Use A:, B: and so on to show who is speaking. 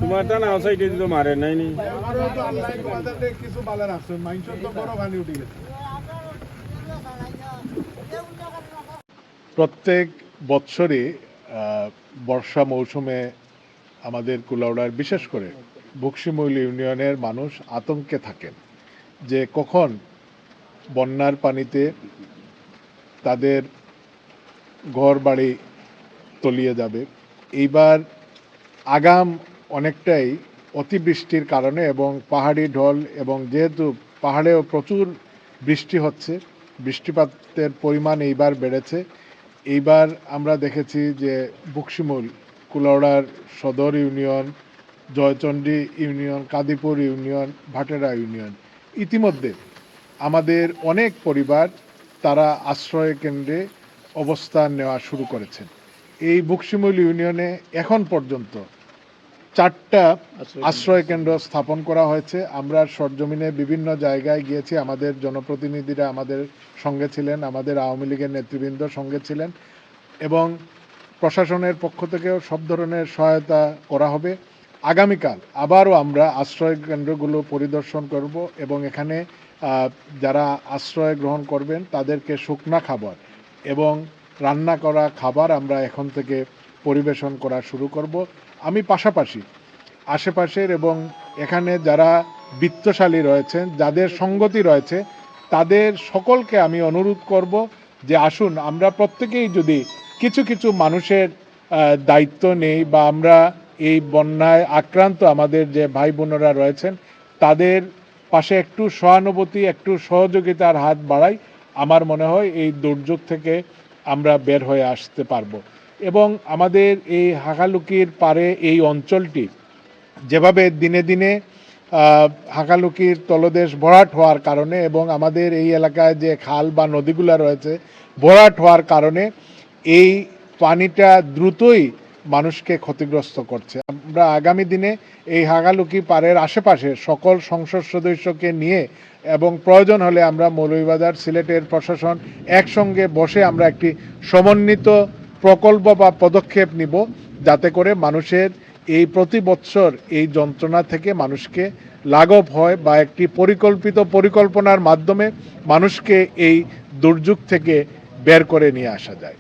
A: তোমার তা না সাইডে তো মারে নাই নি
B: আমারও তো অনলাইন বাজারে কিছু বালা রাখছে মাইনসর তো বড় পানি উঠে গেছে। প্রত্যেক বৎসরই বর্ষা মৌসুমে আমাদের কুলাউড়ার বিশেষ করে বক্সিমূল ইউনিয়নের মানুষ আতঙ্কে থাকেন যে কখন বন্যার পানিতে তাদের ঘর বাড়ি তলিয়ে যাবে। এইবার আগাম অনেকটাই অতিবৃষ্টির কারণে এবং পাহাড়ি ঢল এবং যেহেতু পাহাড়েও প্রচুর বৃষ্টি হচ্ছে, বৃষ্টিপাতের পরিমাণ এইবার বেড়েছে। এইবার আমরা দেখেছি যে বক্সিমূল, কুলাউড়ার সদর union, Joychandi union, Kadipur union, Bhatera union, ইতিমধ্যে আমাদের অনেক পরিবার তারা আশ্রয় কেন্দ্রে অবস্থান নেওয়া শুরু করেছেন। এই বক্সিমূল ইউনিয়নে এখন পর্যন্ত 4টা আশ্রয় কেন্দ্র স্থাপন করা হয়েছে। আমরা সরজমিনে বিভিন্ন জায়গায় গিয়েছি, আমাদের জনপ্রতিনিধিরা আমাদের সঙ্গে ছিলেন, আমাদের আওয়ামী লীগের নেতৃবৃন্দ সঙ্গে ছিলেন এবং প্রশাসনের পক্ষ থেকেও সব ধরনের সহায়তা করা হবে। আগামীকাল আবারও আমরা আশ্রয় কেন্দ্রগুলো পরিদর্শন করব এবং এখানে যারা আশ্রয় গ্রহণ করবেন তাদেরকে শুকনা খাবার এবং রান্না করা খাবার আমরা এখন থেকে পরিবেশন করা শুরু করব। আমি পাশাপাশি আশেপাশের এবং এখানে যারা বিত্তশালী রয়েছেন, যাদের সঙ্গতি রয়েছে, তাদের সকলকে আমি অনুরোধ করব যে আসুন আমরা প্রত্যেকেই যদি কিছু কিছু মানুষের দায়িত্ব নেই বা আমরা এই বন্যায় আক্রান্ত আমাদের যে ভাই বোনেরা রয়েছেন তাদের পাশে একটু সহানুভূতি, একটু সহযোগিতার হাত বাড়াই, আমার মনে হয় এই দুর্যোগ থেকে আমরা বের হয়ে আসতে পারবো। এবং আমাদের এই হাকালুকির পারে এই অঞ্চলটি যেভাবে দিনে দিনে হাকালুকির তলদেশ ভরাট হওয়ার কারণে এবং আমাদের এই এলাকায় যে খাল বা নদীগুলো রয়েছে ভরাট হওয়ার কারণে এই পানিটা দ্রুতই মানুষকে ক্ষতিগ্রস্ত করছে। আমরা আগামী দিনে এই হাকালুকি পাড়ের আশেপাশে সকল সংসদ সদস্যকে নিয়ে এবং প্রয়োজন হলে আমরা মৌলভীবাজার, সিলেটের প্রশাসন একসঙ্গে বসে আমরা একটি সমন্বিত প্রকল্প বা পদক্ষেপ নিব যাতে করে মানুষের এই প্রতি বৎসর এই যন্ত্রণা থেকে মানুষকে লাঘব হয় বা একটি পরিকল্পনার মাধ্যমে মানুষকে এই দুর্যোগ থেকে বের করে নিয়ে আসা যায়।